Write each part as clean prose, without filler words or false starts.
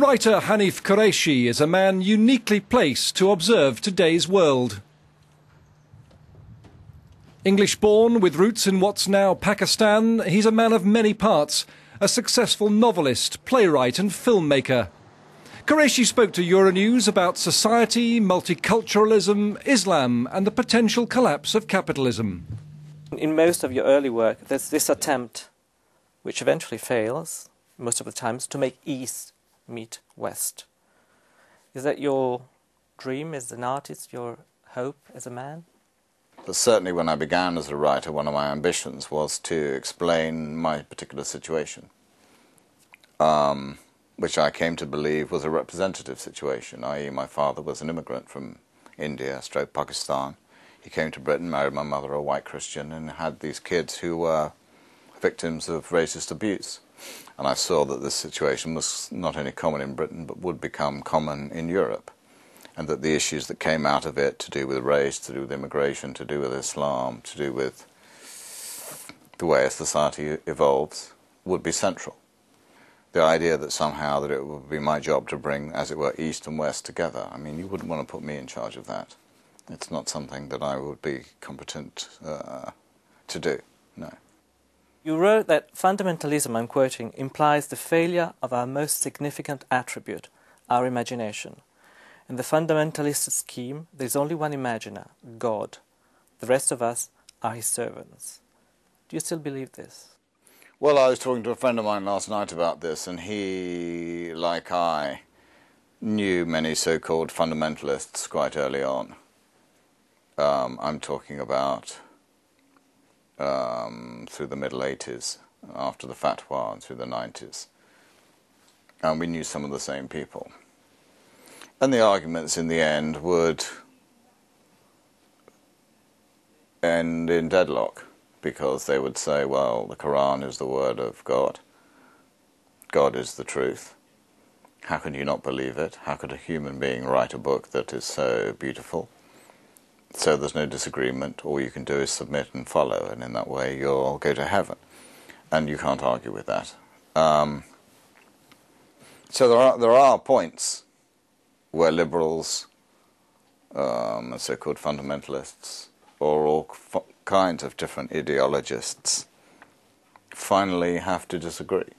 writer Hanif Kureishi is a man uniquely placed to observe today's world. English-born with roots in what's now Pakistan, he's a man of many parts, a successful novelist, playwright and filmmaker. Kureishi spoke to Euronews about society, multiculturalism, Islam and the potential collapse of capitalism. In most of your early work, there's this attempt, which eventually fails, most of the times, to make East meet West. Is that your dream as an artist, your hope as a man? But certainly when I began as a writer, one of my ambitions was to explain my particular situation, which I came to believe was a representative situation, i.e. my father was an immigrant from India, Pakistan. He came to Britain, married my mother, a white Christian, and had these kids who were victims of racist abuse. And I saw that this situation was not only common in Britain, but would become common in Europe. And that the issues that came out of it, to do with race, to do with immigration, to do with Islam, to do with the way a society evolves, would be central. The idea that somehow that it would be my job to bring, as it were, East and West together, I mean, you wouldn't want to put me in charge of that. It's not something that I would be competent to do, no. You wrote that fundamentalism, I'm quoting, implies the failure of our most significant attribute, our imagination. In the fundamentalist scheme, there is only one imaginer, God. The rest of us are his servants. Do you still believe this? Well, I was talking to a friend of mine last night about this, and he, like I, knew many so-called fundamentalists quite early on. I'm talking about through the middle 80s, after the fatwa, and through the 90s. And we knew some of the same people. And the arguments in the end would end in deadlock, because they would say, well, the Quran is the word of God. God is the truth. How can you not believe it? How could a human being write a book that is so beautiful? So there's no disagreement. All you can do is submit and follow, and in that way you'll go to heaven. And you can't argue with that. So there are points where liberals, so-called fundamentalists, or all kinds of different ideologists, finally have to disagree.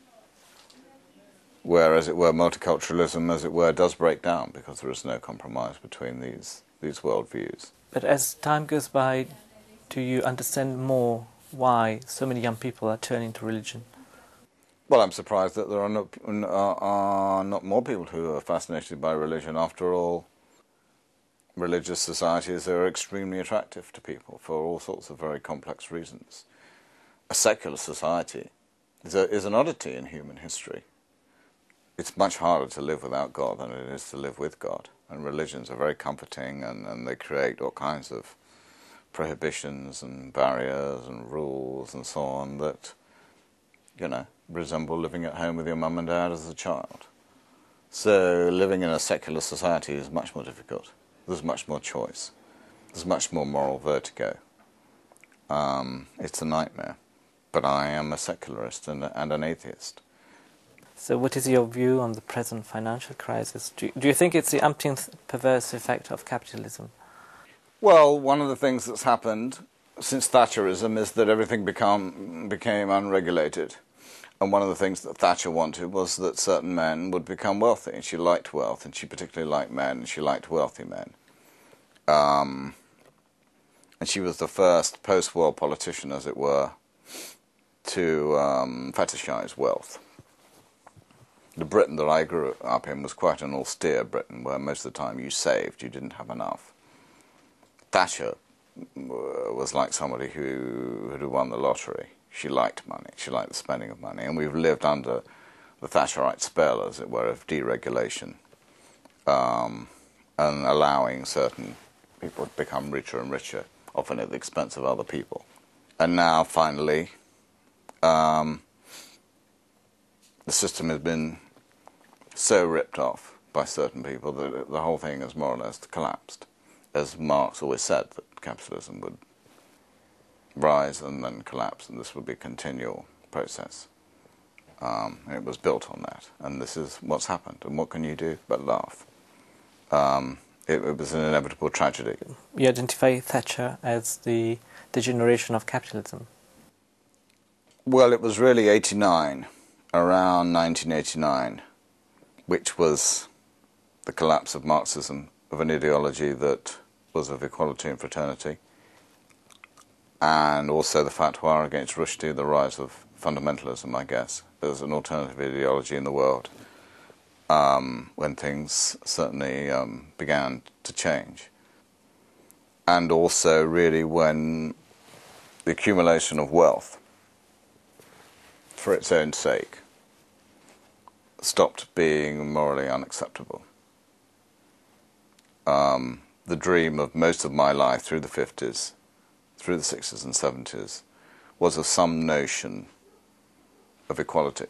Where, as it were, multiculturalism, as it were, does break down, because there is no compromise between these worldviews. But as time goes by, do you understand more why so many young people are turning to religion? Well, I'm surprised that there are not more people who are fascinated by religion. After all, religious societies are extremely attractive to people for all sorts of very complex reasons. A secular society is an oddity in human history. It's much harder to live without God than it is to live with God. And religions are very comforting, and they create all kinds of prohibitions and barriers and rules and so on that, you know, resemble living at home with your mum and dad as a child. So living in a secular society is much more difficult. There's much more choice. There's much more moral vertigo. It's a nightmare. But I am a secularist and an atheist. So what is your view on the present financial crisis? Do you think it's the umpteenth perverse effect of capitalism? Well, one of the things that's happened since Thatcherism is that everything became unregulated. And one of the things that Thatcher wanted was that certain men would become wealthy. And she liked wealth, and she particularly liked men, and she liked wealthy men. And she was the first post-war politician, as it were, to fetishize wealth. The Britain that I grew up in was quite an austere Britain, where most of the time you saved, you didn't have enough. Thatcher was like somebody who had won the lottery. She liked money, she liked the spending of money, and we've lived under the Thatcherite spell, as it were, of deregulation, and allowing certain people to become richer and richer, often at the expense of other people. And now, finally, the system has been so ripped off by certain people that the whole thing has more or less collapsed. As Marx always said, that capitalism would rise and then collapse, and this would be a continual process. It was built on that, and this is what's happened. And what can you do but laugh? It was an inevitable tragedy. You identify Thatcher as the generation of capitalism. Well, it was really 89, around 1989, which was the collapse of Marxism, of an ideology that was of equality and fraternity, and also the fatwa against Rushdie, the rise of fundamentalism, I guess. There's an alternative ideology in the world when things certainly began to change. And also really when the accumulation of wealth for its own sake stopped being morally unacceptable. The dream of most of my life through the 50s, through the 60s and 70s, was of some notion of equality.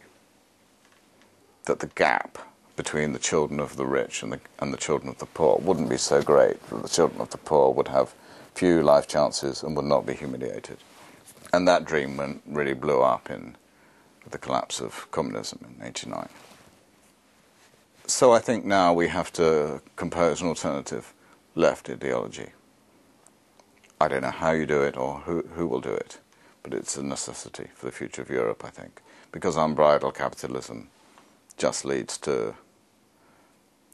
That the gap between the children of the rich and the children of the poor wouldn't be so great, that the children of the poor would have few life chances and would not be humiliated. And that dream really blew up in the collapse of communism in '89. So I think now we have to compose an alternative left ideology. I don't know how you do it or who will do it, but it's a necessity for the future of Europe, I think, because unbridled capitalism just leads to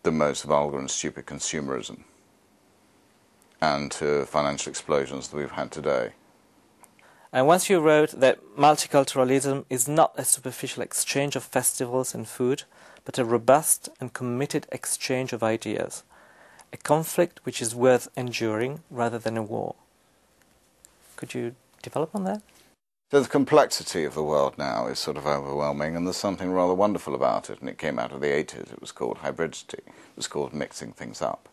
the most vulgar and stupid consumerism and to financial explosions that we've had today. And once you wrote that multiculturalism is not a superficial exchange of festivals and food, but a robust and committed exchange of ideas, a conflict which is worth enduring rather than a war. Could you develop on that? So the complexity of the world now is sort of overwhelming, and there's something rather wonderful about it, and it came out of the 80s. It was called hybridity. It was called mixing things up.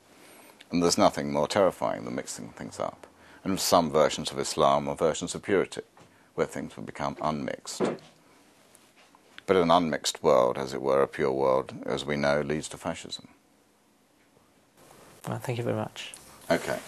And there's nothing more terrifying than mixing things up. And some versions of Islam are versions of purity, where things will become unmixed. But an unmixed world, as it were, a pure world, as we know, leads to fascism. Well, thank you very much. Okay.